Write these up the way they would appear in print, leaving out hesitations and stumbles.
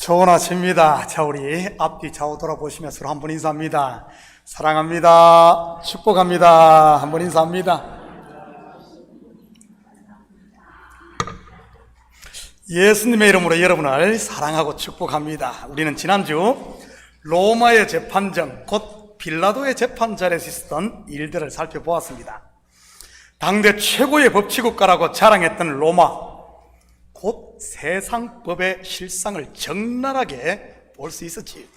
좋은 아침입니다. 자, 우리 앞뒤 좌우 돌아보시며 서로 한번 인사합니다. 사랑합니다. 축복합니다. 한번 인사합니다. 예수님의 이름으로 여러분을 사랑하고 축복합니다. 우리는 지난주 로마의 재판정, 곧 빌라도의 재판자리에서 있었던 일들을 살펴보았습니다. 당대 최고의 법치국가라고 자랑했던 로마, 곧 세상법의 실상을 적나라하게 볼 수 있었지.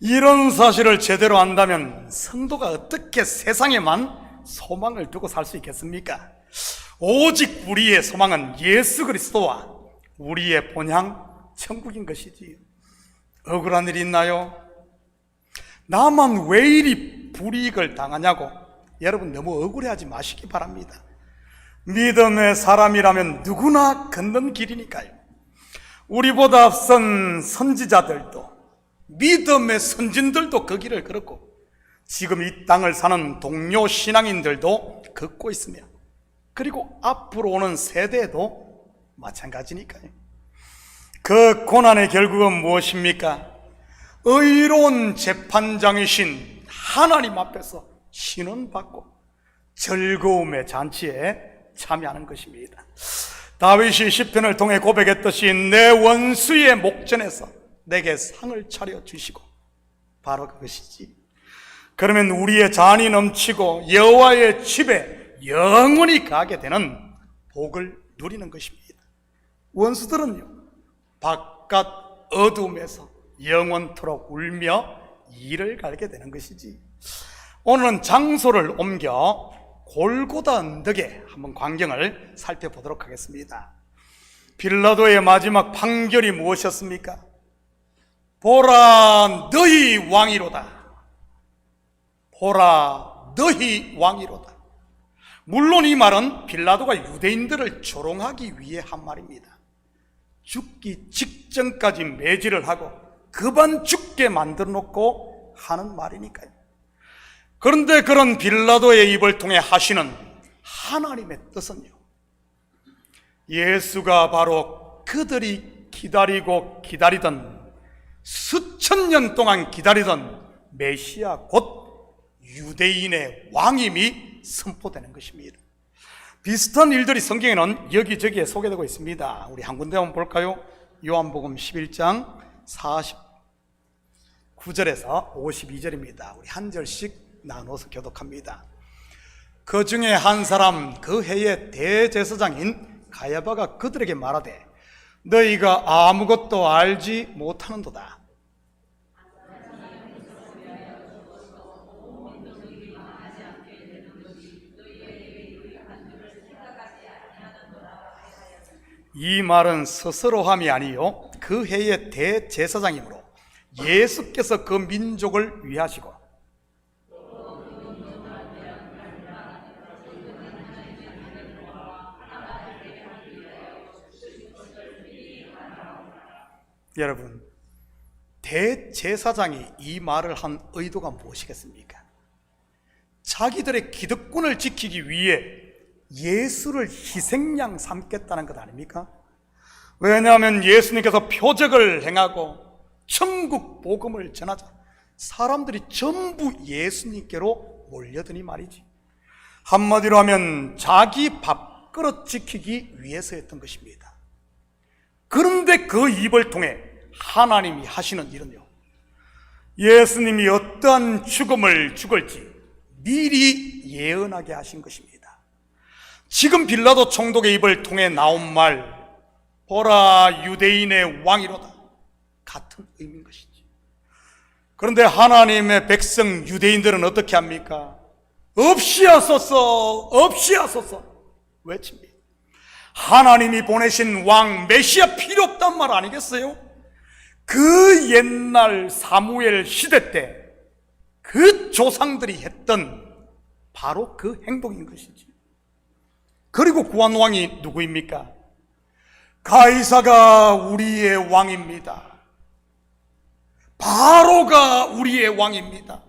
이런 사실을 제대로 안다면 성도가 어떻게 세상에만 소망을 두고 살 수 있겠습니까? 오직 우리의 소망은 예수 그리스도와 우리의 본향 천국인 것이지. 억울한 일이 있나요? 나만 왜 이리 불이익을 당하냐고 여러분 너무 억울해하지 마시기 바랍니다. 믿음의 사람이라면 누구나 걷는 길이니까요. 우리보다 앞선 선지자들도, 믿음의 선진들도 그 길을 걸었고, 지금 이 땅을 사는 동료 신앙인들도 걷고 있으며, 그리고 앞으로 오는 세대도 마찬가지니까요. 그 고난의 결국은 무엇입니까? 의로운 재판장이신 하나님 앞에서 신원받고 즐거움의 잔치에 참여하는 것입니다. 다윗이 시편을 통해 고백했듯이 내 원수의 목전에서 내게 상을 차려주시고, 바로 그것이지. 그러면 우리의 잔이 넘치고 여호와의 집에 영원히 가게 되는 복을 누리는 것입니다. 원수들은요, 바깥 어둠에서 영원토록 울며 이를 갈게 되는 것이지. 오늘은 장소를 옮겨 골고다 언덕에 한번 광경을 살펴보도록 하겠습니다. 빌라도의 마지막 판결이 무엇이었습니까? 보라 너희 왕이로다. 보라 너희 왕이로다. 물론 이 말은 빌라도가 유대인들을 조롱하기 위해 한 말입니다. 죽기 직전까지 매질을 하고 그만 죽게 만들어 놓고 하는 말이니까요. 그런데 그런 빌라도의 입을 통해 하시는 하나님의 뜻은요, 예수가 바로 그들이 기다리고 기다리던, 수천 년 동안 기다리던 메시아, 곧 유대인의 왕임이 선포되는 것입니다. 비슷한 일들이 성경에는 여기저기에 소개되고 있습니다. 우리 한 군데 한번 볼까요? 요한복음 11장 49절에서 52절입니다. 우리 한 절씩 나눠서 교독합니다. 그 중에 한 사람, 그 해의 대제사장인 가야바가 그들에게 말하되 너희가 아무것도 알지 못하는도다. 이 말은 스스로함이 아니요 그 해의 대제사장이므로 예수께서 그 민족을 위하시고 여러분, 대제사장이 이 말을 한 의도가 무엇이겠습니까? 자기들의 기득권을 지키기 위해 예수를 희생양 삼겠다는 것 아닙니까? 왜냐하면 예수님께서 표적을 행하고 천국 복음을 전하자 사람들이 전부 예수님께로 몰려드니 말이지. 한마디로 하면 자기 밥그릇 지키기 위해서였던 것입니다. 그런데 그 입을 통해 하나님이 하시는 일은요, 예수님이 어떠한 죽음을 죽을지 미리 예언하게 하신 것입니다. 지금 빌라도 총독의 입을 통해 나온 말, 보라 유대인의 왕이로다, 같은 의미인 것이지. 그런데 하나님의 백성 유대인들은 어떻게 합니까? 없이하소서, 없이하소서 외칩니다. 하나님이 보내신 왕 메시아 필요 없단 말 아니겠어요? 그 옛날 사무엘 시대 때 그 조상들이 했던 바로 그 행동인 것이지. 그리고 구한 왕이 누구입니까? 가이사가 우리의 왕입니다. 바로가 우리의 왕입니다.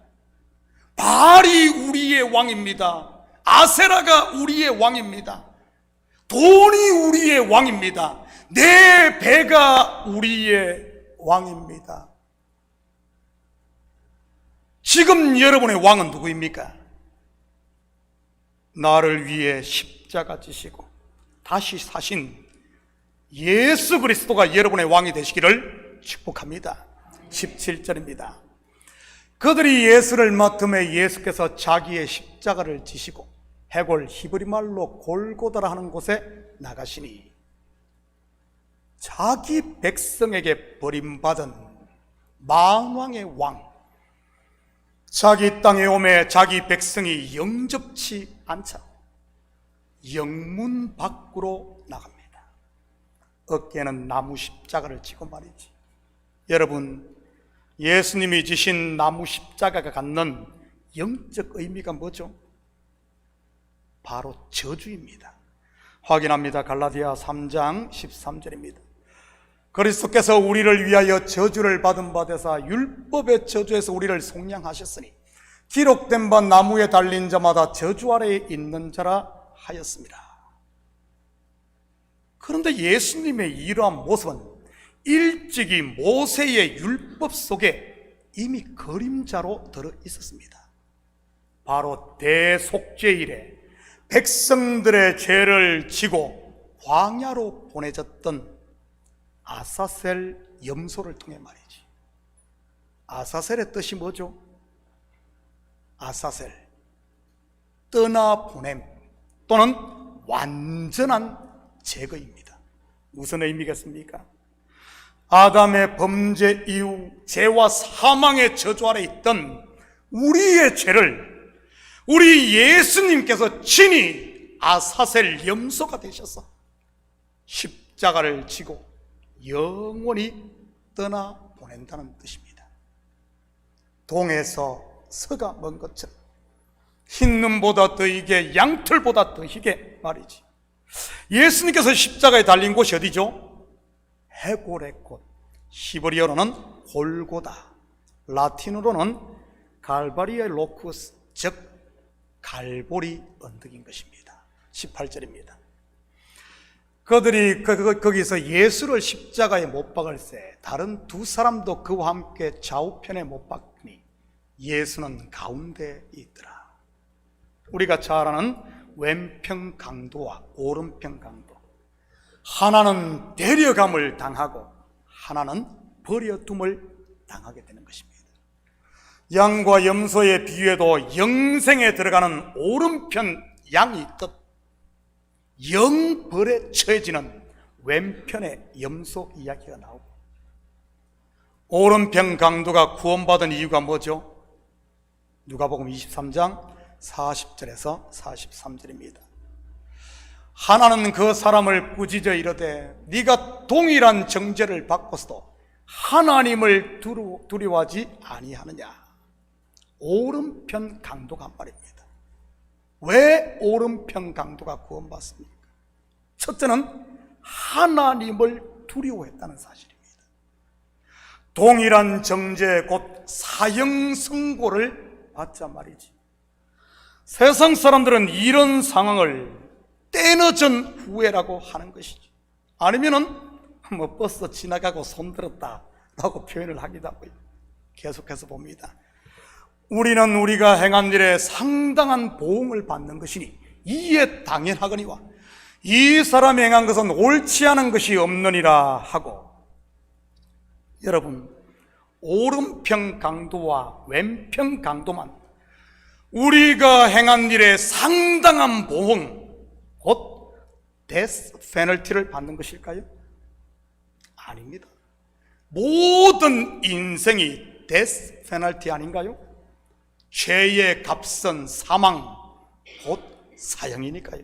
바알이 우리의 왕입니다. 아세라가 우리의 왕입니다. 돈이 우리의 왕입니다. 내 배가 우리의 왕입니다. 지금 여러분의 왕은 누구입니까? 나를 위해 십자가 지시고 다시 사신 예수 그리스도가 여러분의 왕이 되시기를 축복합니다. 17절입니다. 그들이 예수를 맡음에 예수께서 자기의 십자가를 지시고 해골 히브리말로 골고다라 하는 곳에 나가시니, 자기 백성에게 버림받은 만왕의 왕, 자기 땅에 오매 자기 백성이 영접치 않자 영문 밖으로 나갑니다. 어깨에는 나무 십자가를 지고 말이지. 여러분, 예수님이 지신 나무 십자가가 갖는 영적 의미가 뭐죠? 바로 저주입니다. 확인합니다. 갈라디아 3장 13절입니다. 그리스도께서 우리를 위하여 저주를 받은 바 되사 율법의 저주에서 우리를 속량하셨으니 기록된 바 나무에 달린 자마다 저주 아래에 있는 자라 하였습니다. 그런데 예수님의 이러한 모습은 일찍이 모세의 율법 속에 이미 그림자로 들어 있었습니다. 바로 대속죄일에 백성들의 죄를 지고 광야로 보내졌던 아사셀 염소를 통해 말이지. 아사셀의 뜻이 뭐죠? 아사셀, 떠나보냄 또는 완전한 제거입니다. 무슨 의미겠습니까? 아담의 범죄 이후 죄와 사망의 저주 아래 있던 우리의 죄를 우리 예수님께서 친히 아사셀 염소가 되셔서 십자가를 지고 영원히 떠나보낸다는 뜻입니다. 동에서 서가 먼 것처럼 흰눈보다 더 희게 양털보다 더 희게 말이지. 예수님께서 십자가에 달린 곳이 어디죠? 해골의 곳, 히브리어로는 골고다, 라틴어로는 갈바리의 로쿠스, 즉 갈보리 언덕인 것입니다. 18절입니다. 그들이 거기서 예수를 십자가에 못 박을새 다른 두 사람도 그와 함께 좌우편에 못 박으니 예수는 가운데에 있더라. 우리가 잘 아는 왼편 강도와 오른편 강도, 하나는 데려감을 당하고 하나는 버려둠을 당하게 되는 것입니다. 양과 염소의 비유에도 영생에 들어가는 오른편 양이 있듯 영벌에 처해지는 왼편의 염소 이야기가 나오고, 오른편 강도가 구원받은 이유가 뭐죠? 누가복음 23장 40절에서 43절입니다. 하나는 그 사람을 꾸짖어 이르되 네가 동일한 정죄를 받고서도 하나님을 두려워하지 아니하느냐. 오른편 강도가 한 말입니다. 왜 오른편 강도가 구원받습니까? 첫째는 하나님을 두려워했다는 사실입니다. 동일한 정죄 곧 사형 선고를 받자 말이지. 세상 사람들은 이런 상황을 때늦은 후회라고 하는 것이죠. 아니면은 뭐 버스 지나가고 손들었다 라고 표현을 하기도 하고요. 계속해서 봅니다. 우리는 우리가 행한 일에 상당한 보응을 받는 것이니 이에 당연하거니와 이 사람이 행한 것은 옳지 않은 것이 없느니라 하고, 여러분, 오른편 강도와 왼편 강도만 우리가 행한 일에 상당한 보응, 곧 데스 페널티를 받는 것일까요? 아닙니다. 모든 인생이 데스 페널티 아닌가요? 죄의 값은 사망, 곧 사형이니까요.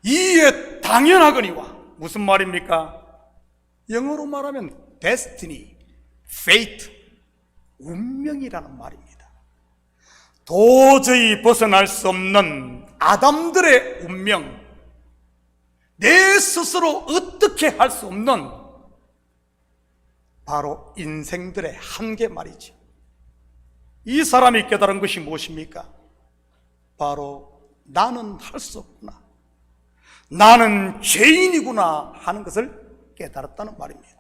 이에 당연하거니와, 무슨 말입니까? 영어로 말하면 destiny, fate, 운명이라는 말입니다. 도저히 벗어날 수 없는 아담들의 운명, 내 스스로 어떻게 할 수 없는 바로 인생들의 한계 말이죠. 이 사람이 깨달은 것이 무엇입니까? 바로 나는 할 수 없구나, 나는 죄인이구나 하는 것을 깨달았다는 말입니다.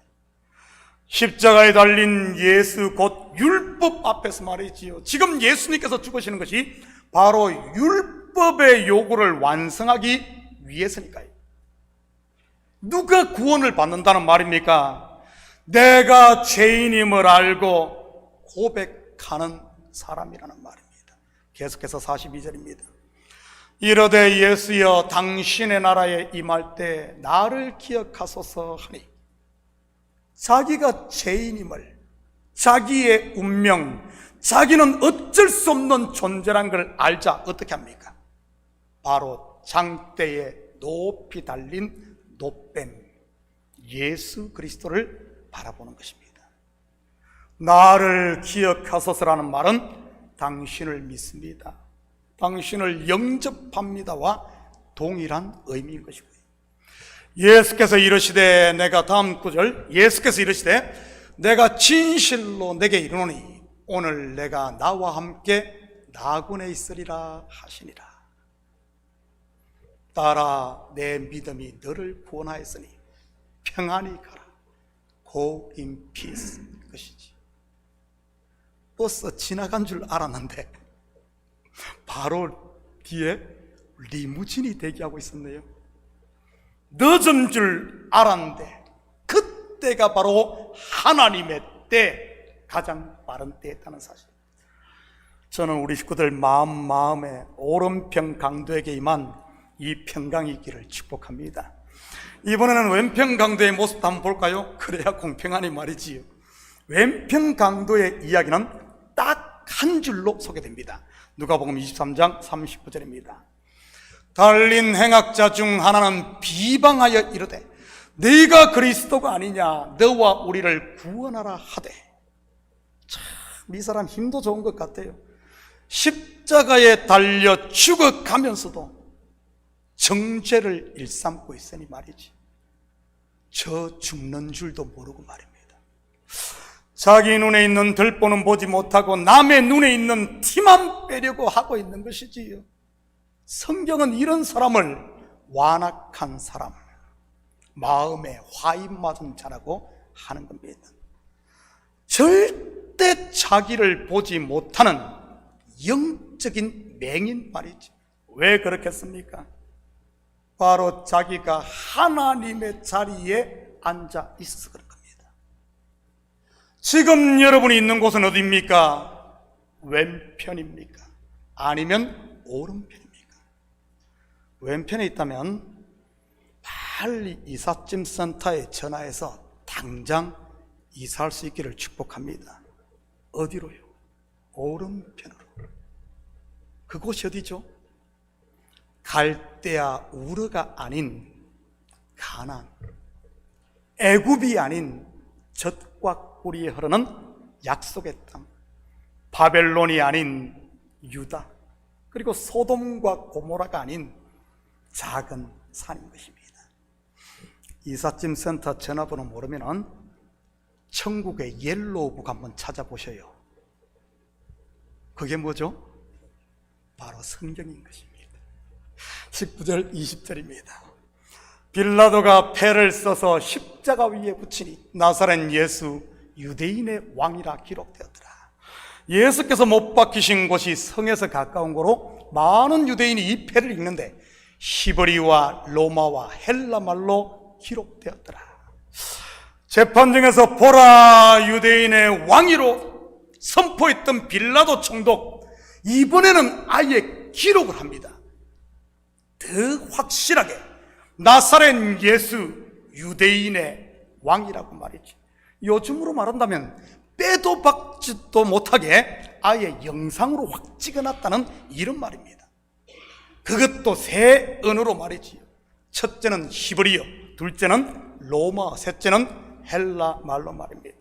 십자가에 달린 예수 곧 율법 앞에서 말이지요. 지금 예수님께서 죽으시는 것이 바로 율법의 요구를 완성하기 위해서니까요. 누가 구원을 받는다는 말입니까? 내가 죄인임을 알고 고백하는 사람이라는 말입니다. 계속해서 42절입니다. 이르되 예수여 당신의 나라에 임할 때 나를 기억하소서 하니, 자기가 죄인임을, 자기의 운명, 자기는 어쩔 수 없는 존재란 걸 알자 어떻게 합니까? 바로 장대에 높이 달린 노뱀 예수 그리스도를 바라보는 것입니다. 나를 기억하소서라는 말은 당신을 믿습니다, 당신을 영접합니다와 동일한 의미인 것이고요. 예수께서 이르시되, 내가 다음 구절, 예수께서 이르시되 내가 진실로 내게 이르노니 오늘 내가 나와 함께 나군에 있으리라 하시니라. 딸아, 내 믿음이 너를 구원하였으니 평안히 가라. Go in peace. 그것이지. 버스 지나간 줄 알았는데 바로 뒤에 리무진이 대기하고 있었네요. 늦은 줄 알았는데 그때가 바로 하나님의 때, 가장 빠른 때였다는 사실. 저는 우리 식구들 마음에 오른편 강도에게 임한 이 평강이 있기를 축복합니다. 이번에는 왼편 강도의 모습도 한번 볼까요? 그래야 공평하니 말이지요. 왼편 강도의 이야기는 딱 한 줄로 소개됩니다. 누가복음 23장 39절입니다. 달린 행악자 중 하나는 비방하여 이르되 네가 그리스도가 아니냐, 너와 우리를 구원하라 하되. 참, 이 사람 힘도 좋은 것 같아요. 십자가에 달려 죽어가면서도 정죄를 일삼고 있으니 말이지, 저 죽는 줄도 모르고 말입니다. 자기 눈에 있는 들보는 보지 못하고 남의 눈에 있는 티만 빼려고 하고 있는 것이지요. 성경은 이런 사람을 완악한 사람, 마음에 화인 맞은 자라고 하는 겁니다. 절대 자기를 보지 못하는 영적인 맹인 말이죠. 왜 그렇겠습니까? 바로 자기가 하나님의 자리에 앉아 있어서 그런 겁니다. 지금 여러분이 있는 곳은 어디입니까? 왼편입니까? 아니면 오른편입니까? 왼편에 있다면 빨리 이삿짐 센터에 전화해서 당장 이사할 수 있기를 축복합니다. 어디로요? 오른편으로. 그곳이 어디죠? 갈대아 우르가 아닌 가나안, 애굽이 아닌 젖과 꿀이 흐르는 약속의 땅, 바벨론이 아닌 유다, 그리고 소돔과 고모라가 아닌 작은 산인 것입니다. 이삿짐 센터 전화번호 모르면 천국의 옐로우북 한번 찾아보셔요. 그게 뭐죠? 바로 성경인 것입니다. 19절 20절입니다. 빌라도가 패를 써서 십자가 위에 붙이니 나사렛 예수 유대인의 왕이라 기록되었더라. 예수께서 못 박히신 곳이 성에서 가까운 거로 많은 유대인이 이 패를 읽는데 히브리와 로마와 헬라 말로 기록되었더라. 재판정에서 보라 유대인의 왕이로 선포했던 빌라도 총독, 이번에는 아예 기록을 합니다. 더 확실하게 나사렛 예수 유대인의 왕이라고 말이지. 요즘으로 말한다면 빼도 박지도 못하게 아예 영상으로 확 찍어놨다는 이런 말입니다. 그것도 세 언어로 말이지요. 첫째는 히브리어, 둘째는 로마, 셋째는 헬라 말로 말입니다.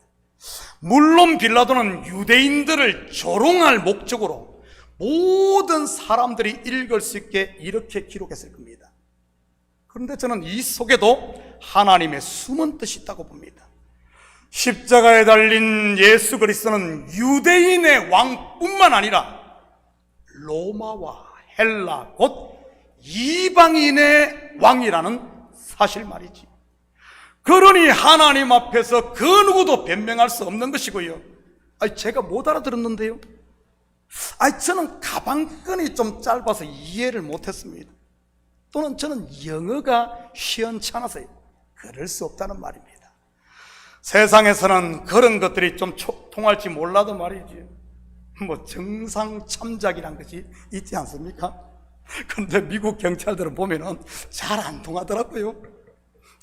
물론 빌라도는 유대인들을 조롱할 목적으로 모든 사람들이 읽을 수 있게 이렇게 기록했을 겁니다. 그런데 저는 이 속에도 하나님의 숨은 뜻이 있다고 봅니다. 십자가에 달린 예수 그리스도는 유대인의 왕뿐만 아니라 로마와 헬라 곧 이방인의 왕이라는 사실 말이지. 그러니 하나님 앞에서 그 누구도 변명할 수 없는 것이고요. 제가 못 알아들었는데요. 저는 가방끈이 좀 짧아서 이해를 못했습니다. 또는 저는 영어가 시원찮아서요. 그럴 수 없다는 말입니다. 세상에서는 그런 것들이 좀 통할지 몰라도 말이지, 정상 참작이란 것이 있지 않습니까? 그런데 미국 경찰들은 보면은 잘 안 통하더라고요.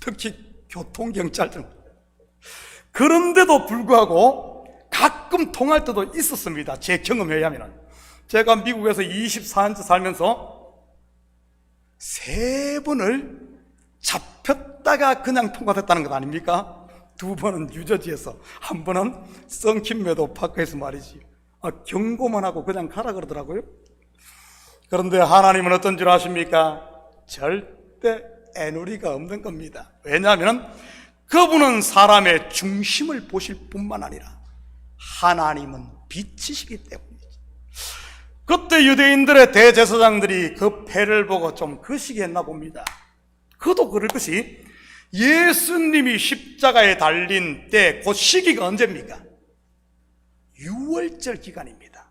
특히 교통경찰들. 그런데도 불구하고 가끔 통할 때도 있었습니다. 제 경험에 의하면. 제가 미국에서 24년째 살면서 3번을 잡혔다가 그냥 통과됐다는 것 아닙니까? 2번은 뉴저지에서, 1번은 썬킨 메도 파크에서 말이지. 경고만 하고 그냥 가라 그러더라고요. 그런데 하나님은 어떤 줄 아십니까? 절대 애누리가 없는 겁니다. 왜냐하면 그분은 사람의 중심을 보실 뿐만 아니라 하나님은 빛이시기 때문이죠. 그때 유대인들의 대제사장들이 그 패를 보고 좀 거시기했나 봅니다. 그도 그럴 것이, 예수님이 십자가에 달린 때 그 시기가 언제입니까? 유월절 기간입니다.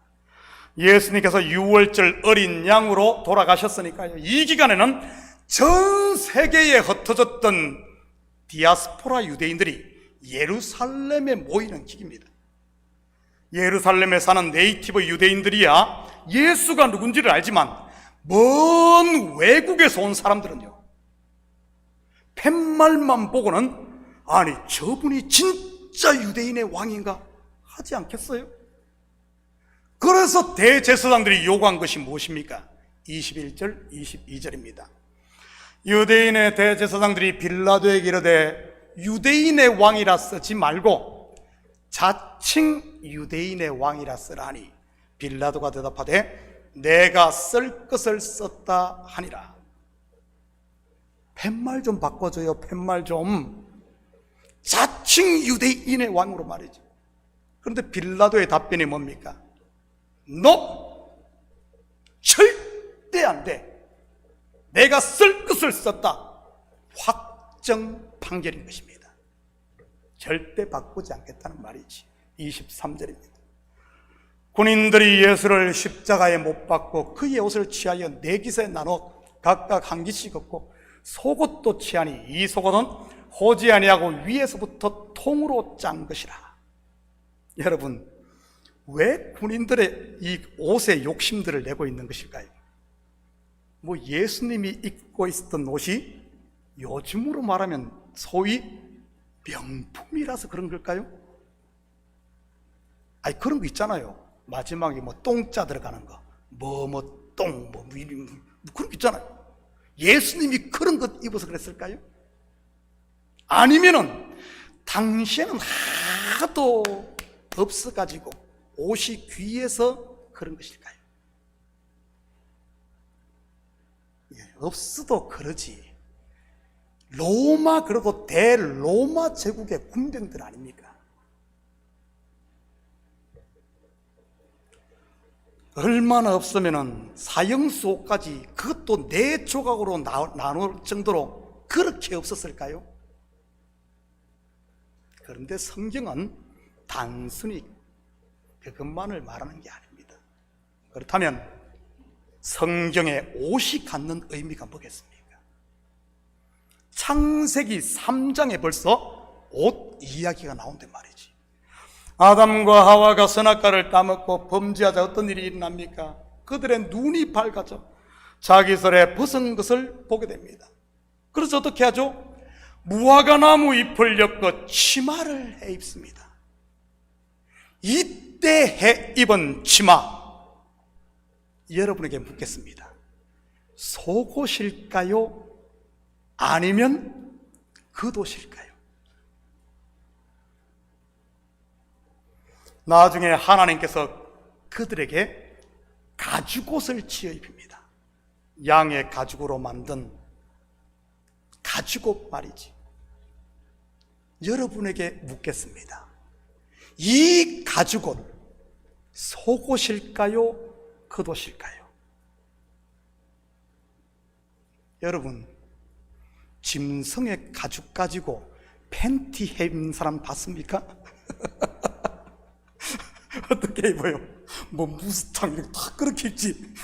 예수님께서 유월절 어린 양으로 돌아가셨으니까요. 이 기간에는 전 세계에 흩어졌던 디아스포라 유대인들이 예루살렘에 모이는 기기입니다. 예루살렘에 사는 네이티브 유대인들이야 예수가 누군지를 알지만, 먼 외국에서 온 사람들은요, 팻말만 보고는 저분이 진짜 유대인의 왕인가 하지 않겠어요? 그래서 대제사장들이 요구한 것이 무엇입니까? 21절, 22절입니다. 유대인의 대제사장들이 빌라도에게 이르되 유대인의 왕이라 쓰지 말고 자칭 유대인의 왕이라 쓰라 하니, 빌라도가 대답하되 내가 쓸 것을 썼다 하니라. 팻말 좀 바꿔줘요. 팻말 좀. 자칭 유대인의 왕으로 말이죠. 그런데 빌라도의 답변이 뭡니까? No! 절대 안 돼. 내가 쓸 것을 썼다. 확정 판결인 것입니다. 절대 바꾸지 않겠다는 말이지. 23절입니다. 군인들이 예수를 십자가에 못 박고 그의 옷을 취하여 4깃에 나눠 각각 1깃씩 걷고 속옷도 취하니 이 속옷은 호지 아니하고 위에서부터 통으로 짠 것이라. 여러분, 왜 군인들의 이 옷에 욕심들을 내고 있는 것일까요? 예수님이 입고 있었던 옷이 요즘으로 말하면 소위 명품이라서 그런 걸까요? 그런 거 있잖아요. 마지막에 똥자 들어가는 거, 그런 거 있잖아요. 예수님이 그런 것 입어서 그랬을까요? 아니면은 당시에는 하도 없어가지고 옷이 귀해서 그런 것일까요? 없어도 그러지. 로마, 그래도 대로마 제국의 군병들 아닙니까? 얼마나 없으면은 사형수 옷까지 그것도 4조각으로 나눌 정도로 그렇게 없었을까요? 그런데 성경은 단순히 그것만을 말하는 게 아닙니다. 그렇다면 성경의 옷이 갖는 의미가 뭐겠습니까? 창세기 3장에 벌써 옷 이야기가 나온단 말이지. 아담과 하와가 선악과를 따먹고 범죄하자 어떤 일이 일어납니까? 그들의 눈이 밝아져 자기들의 벗은 것을 보게 됩니다. 그래서 어떻게 하죠? 무화과나무 잎을 엮어 치마를 해 입습니다. 이때 해 입은 치마, 여러분에게 묻겠습니다. 속옷일까요? 아니면 겉옷일까요? 나중에 하나님께서 그들에게 가죽옷을 지어 입힙니다. 양의 가죽으로 만든 가죽옷 말이지. 여러분에게 묻겠습니다. 이 가죽옷 속옷일까요? 겉옷일까요? 여러분, 짐승의 가죽 가지고 팬티 입는 사람 봤습니까? 어떻게 입어요? 뭐 무스탕 이렇게 다 그렇게 입지.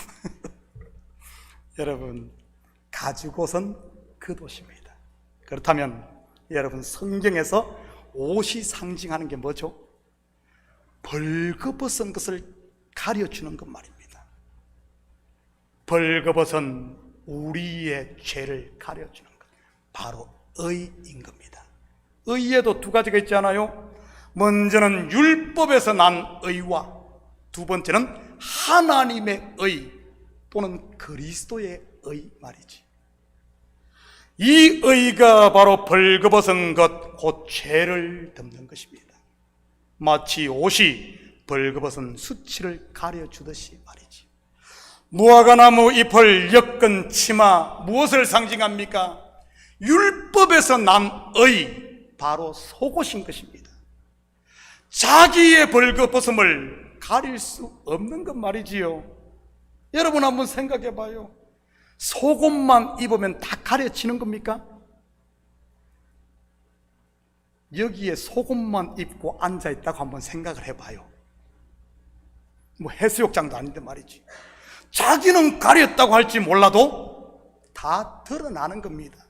여러분, 가죽옷은 겉옷입니다. 그렇다면 여러분, 성경에서 옷이 상징하는 게 뭐죠? 벌거벗은 것을 가려주는 것 말입니다. 벌거벗은 우리의 죄를 가려주는 것, 바로 의인 겁니다. 의에도 두 가지가 있지 않아요? 먼저는 율법에서 난 의와 두 번째는 하나님의 의 또는 그리스도의 의 말이지. 이 의가 바로 벌거벗은 것, 곧 죄를 덮는 것입니다. 마치 옷이 벌거벗은 수치를 가려주듯이 말이지. 무화과나무 잎을 엮은 치마, 무엇을 상징합니까? 율법에서 난 의, 바로 속옷인 것입니다. 자기의 벌거벗음을 가릴 수 없는 것 말이지요. 여러분 한번 생각해 봐요. 속옷만 입으면 다 가려지는 겁니까? 여기에 속옷만 입고 앉아있다고 한번 생각을 해봐요. 뭐 해수욕장도 아닌데 말이지. 자기는 가렸다고 할지 몰라도 다 드러나는 겁니다.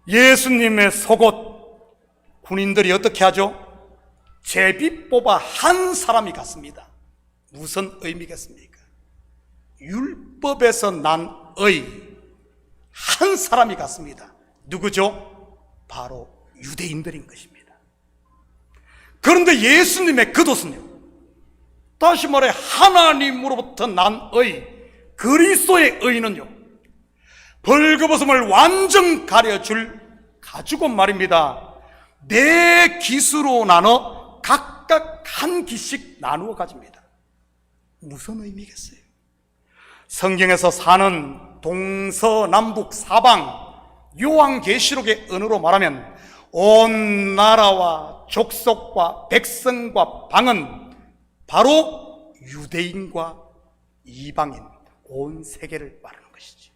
예수님의 속옷, 군인들이 어떻게 하죠? 제비 뽑아 한 사람이 같습니다. 무슨 의미겠습니까? 율법에서 난 의, 한 사람이 같습니다. 누구죠? 바로 유대인들인 것입니다. 그런데 예수님의 겉옷은요, 다시 말해 하나님으로부터 난 의, 그리스도의 의는요, 벌거벗음을 완전 가려줄 가죽옷 말입니다. 네 기수로 나눠 각각 한 기씩 나누어 가집니다. 무슨 의미겠어요? 성경에서 사는 동서남북 사방, 요한계시록의 언어로 말하면 온 나라와 족속과 백성과 방은 바로 유대인과 이방인, 온 세계를 말하는 것이지.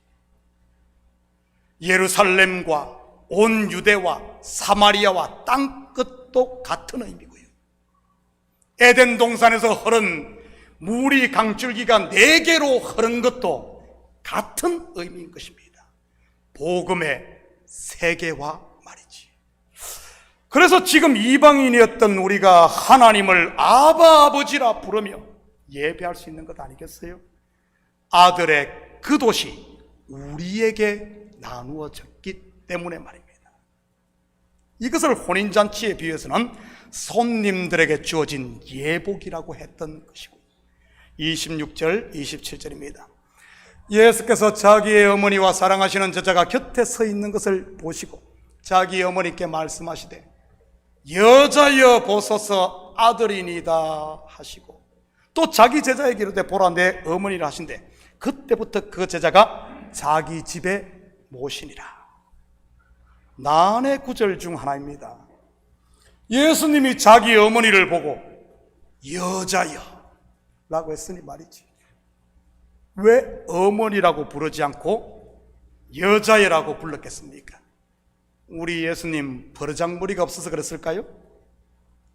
예루살렘과 온 유대와 사마리아와 땅끝도 같은 의미고요. 에덴 동산에서 흐른 물이 강줄기가 4개로 흐른 것도 같은 의미인 것입니다. 복음의 세계화 말이지. 그래서 지금 이방인이었던 우리가 하나님을 아바 아버지라 부르며 예배할 수 있는 것 아니겠어요? 아들의 겉옷이 우리에게 나누어졌기 때문에 말입니다. 이것을 혼인잔치에 비해서는 손님들에게 주어진 예복이라고 했던 것이고, 26절, 27절입니다. 예수께서 자기의 어머니와 사랑하시는 제자가 곁에 서 있는 것을 보시고 자기 어머니께 말씀하시되 여자여 보소서 아들이니다 하시고, 또 자기 제자에게 이르되 보라 내 어머니라 하신대 그때부터 그 제자가 자기 집에 모시니라. 난의 구절 중 하나입니다. 예수님이 자기 어머니를 보고 여자여 라고 했으니 말이지, 왜 어머니라고 부르지 않고 여자여라고 불렀겠습니까? 우리 예수님 버르장머리가 없어서 그랬을까요?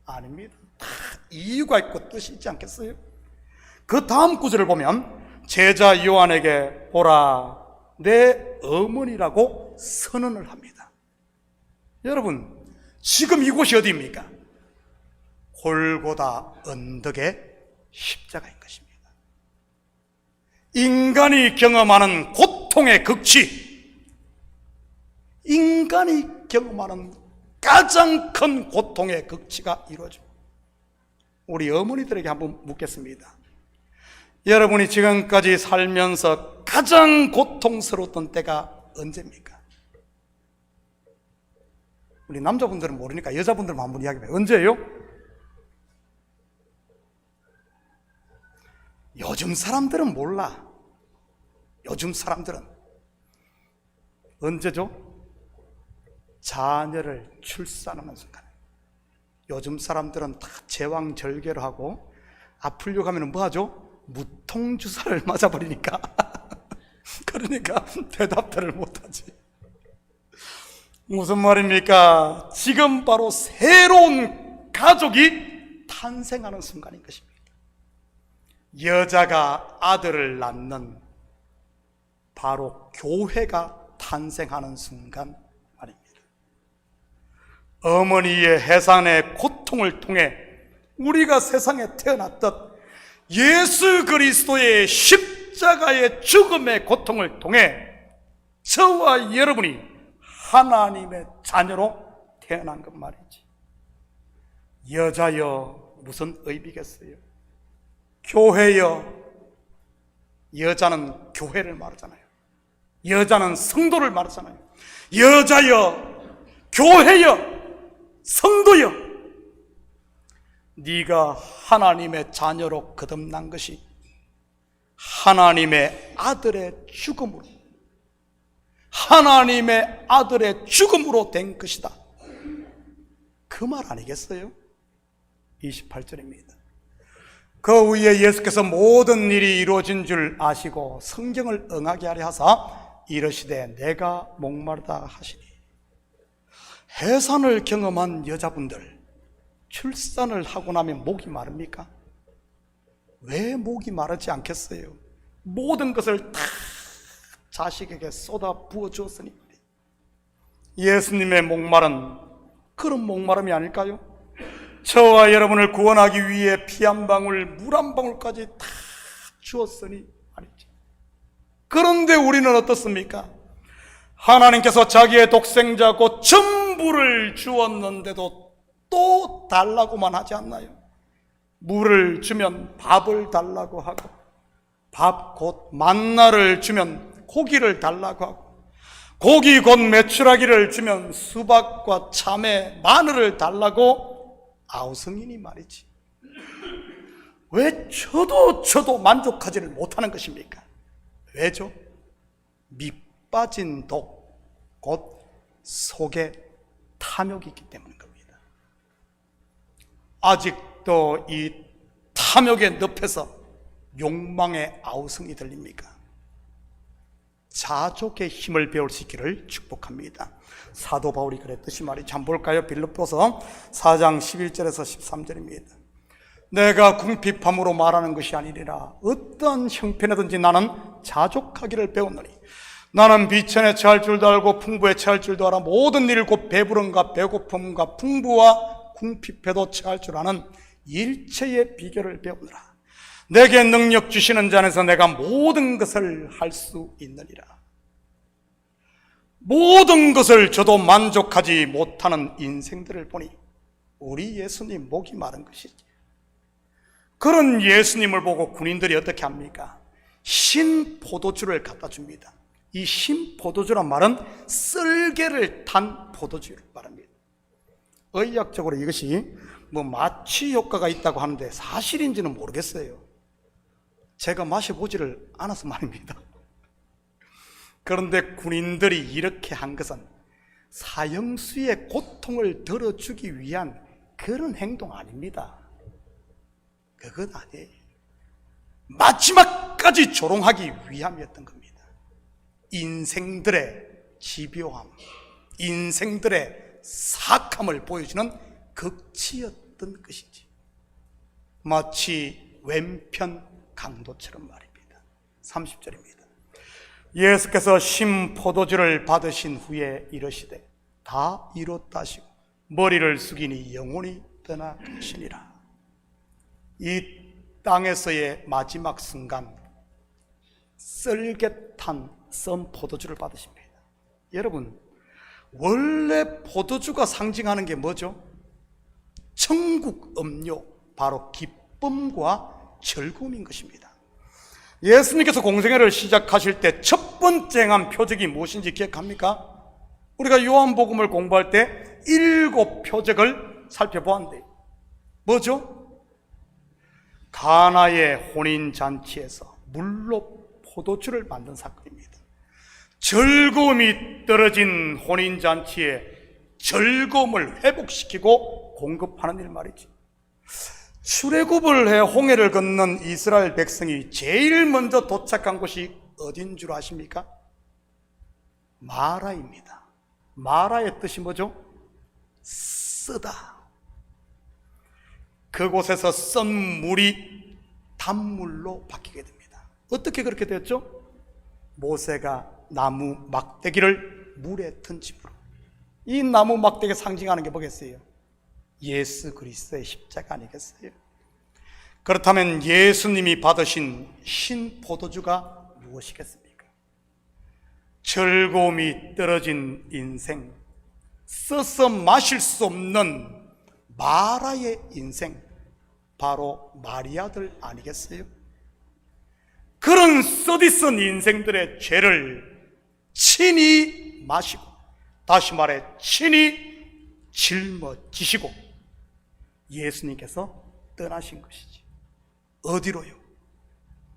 아닙니다. 다 이유가 있고 뜻이 있지 않겠어요? 그 다음 구절을 보면 제자 요한에게 보라 내 어머니라고 선언을 합니다. 여러분, 지금 이곳이 어디입니까? 골고다 언덕의 십자가인 것입니다. 인간이 경험하는 고통의 극치, 인간이 경험하는 가장 큰 고통의 극치가 이루어져. 우리 어머니들에게 한번 묻겠습니다. 여러분이 지금까지 살면서 가장 고통스러웠던 때가 언제입니까? 우리 남자분들은 모르니까 여자분들만 한번 이야기해봐요. 언제예요? 요즘 사람들은 몰라. 요즘 사람들은 언제죠? 자녀를 출산하는 순간. 요즘 사람들은 다 제왕절개를 하고 아프려고 하면 뭐 하죠? 무통주사를 맞아버리니까 그러니까 대답들을 못하지. 무슨 말입니까? 지금 바로 새로운 가족이 탄생하는 순간인 것입니다. 여자가 아들을 낳는 바로 교회가 탄생하는 순간 말입니다. 어머니의 해산의 고통을 통해 우리가 세상에 태어났듯 예수 그리스도의 십자가의 죽음의 고통을 통해 저와 여러분이 하나님의 자녀로 태어난 것 말이지. 여자여 무슨 의미겠어요? 교회여, 여자는 교회를 말하잖아요. 여자는 성도를 말하잖아요. 여자여, 교회여, 성도여, 네가 하나님의 자녀로 거듭난 것이 하나님의 아들의 죽음으로, 하나님의 아들의 죽음으로 된 것이다. 그 말 아니겠어요? 28절입니다. 그 후에 예수께서 모든 일이 이루어진 줄 아시고 성경을 응하게 하려 하사 이르시되 내가 목마르다 하시니. 해산을 경험한 여자분들, 출산을 하고 나면 목이 마릅니까? 왜 목이 마르지 않겠어요? 모든 것을 다 자식에게 쏟아 부어 주었으니. 예수님의 목마른 그런 목마름이 아닐까요? 저와 여러분을 구원하기 위해 피 한 방울, 물 한 방울까지 다 주었으니 말이죠. 그런데 우리는 어떻습니까? 하나님께서 자기의 독생자 곧 전부를 주었는데도 또 달라고만 하지 않나요? 물을 주면 밥을 달라고 하고, 밥 곧 만나를 주면 고기를 달라고 하고, 고기 곧 메추라기를 주면 수박과 참외, 마늘을 달라고 아우성이니 말이지. 왜 저도 만족하지를 못하는 것입니까? 왜죠? 밑빠진 독, 곧 속에 탐욕이 있기 때문인 겁니다. 아직도 이 탐욕의 늪에서 욕망의 아우성이 들립니까? 자족의 힘을 배울 수 있기를 축복합니다. 사도 바울이 그랬듯이 말이죠. 한번 볼까요? 빌립보서 4장 11절에서 13절입니다. 내가 궁핍함으로 말하는 것이 아니라 어떤 형편이든지 나는 자족하기를 배웠노니 나는 비천에 처할 줄도 알고 풍부에 처할 줄도 알아 모든 일을 곧 배부름과 배고픔과 풍부와 궁핍에도 처할 줄 아는 일체의 비결을 배우느라. 내게 능력 주시는 자 안에서 내가 모든 것을 할 수 있느니라. 모든 것을 저도 만족하지 못하는 인생들을 보니 우리 예수님 목이 마른 것이지. 그런 예수님을 보고 군인들이 어떻게 합니까? 신 포도주를 갖다 줍니다. 이 신 포도주란 말은 쓸개를 탄 포도주를 말합니다. 의학적으로 이것이 마취 효과가 있다고 하는데 사실인지는 모르겠어요. 제가 마셔보지를 않아서 말입니다. 그런데 군인들이 이렇게 한 것은 사형수의 고통을 덜어주기 위한 그런 행동 아닙니다. 그건 아니에요. 마지막까지 조롱하기 위함이었던 겁니다. 인생들의 집요함, 인생들의 사악함을 보여주는 극치였던 것이지. 마치 왼편 강도처럼 말입니다. 30절입니다. 예수께서 신 포도주를 받으신 후에 이르시되 다 이뤘다 하시고 머리를 숙이니 영혼이 떠나가시니라. 이 땅에서의 마지막 순간 썰개탄 썬 포도주를 받으십니다. 여러분, 원래 포도주가 상징하는 게 뭐죠? 천국 음료, 바로 기쁨과 즐거움인 것입니다. 예수님께서 공생애를 시작하실 때 첫 번째 행한 표적이 무엇인지 기억합니까? 우리가 요한복음을 공부할 때 7 표적을 살펴보았는데 뭐죠? 가나의 혼인잔치에서 물로 포도주를 만든 사건입니다. 즐거움이 떨어진 혼인잔치에 즐거움을 회복시키고 공급하는 일 말이지. 출애굽을 해 홍해를 건넌 이스라엘 백성이 제일 먼저 도착한 곳이 어딘 줄 아십니까? 마라입니다. 마라의 뜻이 뭐죠? 쓰다. 그곳에서 쓴 물이 단물로 바뀌게 됩니다. 어떻게 그렇게 됐죠? 모세가 나무 막대기를 물에 던짐으로. 이 나무 막대기 상징하는 게 뭐겠어요? 예수 그리스도의 십자가 아니겠어요? 그렇다면 예수님이 받으신 신 포도주가 무엇이겠습니까? 즐거움이 떨어진 인생, 써서 마실 수 없는 마라의 인생, 바로 마리아들 아니겠어요? 그런 쓰디쓴 인생들의 죄를 친히 마시고, 다시 말해 친히 짊어지시고 예수님께서 떠나신 것이지. 어디로요?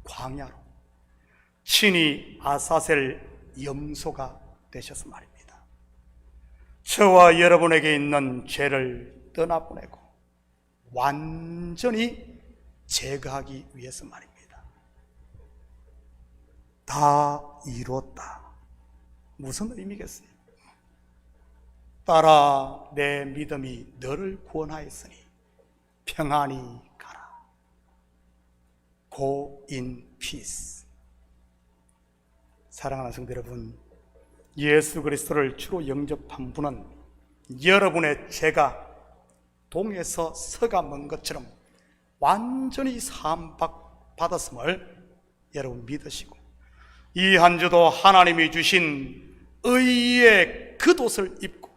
광야로. 친히 아사셀 염소가 되셔서 말입니다. 저와 여러분에게 있는 죄를 떠나보내고 완전히 제거하기 위해서 말입니다. 다 이뤘다. 무슨 의미겠어요? 딸아, 내 믿음이 너를 구원하였으니 평안히 가라. Go in peace. 사랑하는 성도 여러분, 예수 그리스도를 주로 영접한 분은 여러분의 죄가 동에서 서가 먼 것처럼 완전히 사함 받았음을 여러분 믿으시고, 이 한 주도 하나님이 주신 의의 겉옷을 입고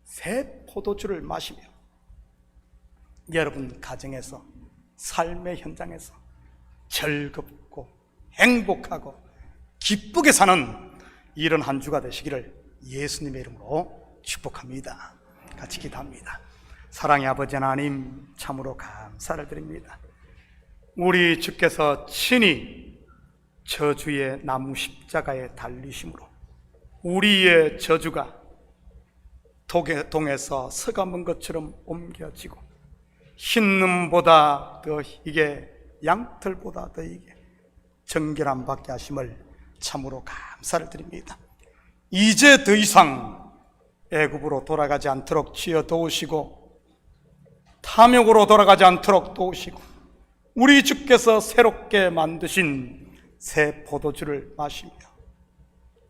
새 포도주를 마시며 여러분 가정에서, 삶의 현장에서 즐겁고 행복하고 기쁘게 사는 이런 한 주가 되시기를 예수님의 이름으로 축복합니다. 같이 기도합니다. 사랑의 아버지 하나님, 참으로 감사를 드립니다. 우리 주께서 친히 저주의 나무 십자가에 달리심으로 우리의 저주가 동에서 서가 먼 것처럼 옮겨지고 흰눈보다 더 희게, 양털보다 더 희게 정결함 받게 하심을 참으로 감사를 드립니다. 이제 더 이상 애굽으로 돌아가지 않도록 지어 도우시고 탐욕으로 돌아가지 않도록 도우시고 우리 주께서 새롭게 만드신 새 포도주를 마시며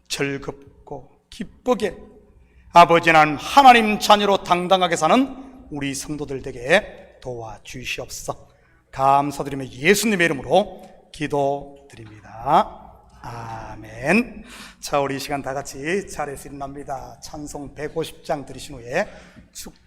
즐겁고 기쁘게 아버지 하나님 자녀로 당당하게 사는 우리 성도들 되게 도와주시옵소서. 감사드리며 예수님의 이름으로 기도드립니다. 아멘. 자, 우리 이 시간 다 같이 자리에서 일어납니다. 찬송 150장 들으신 후에 축도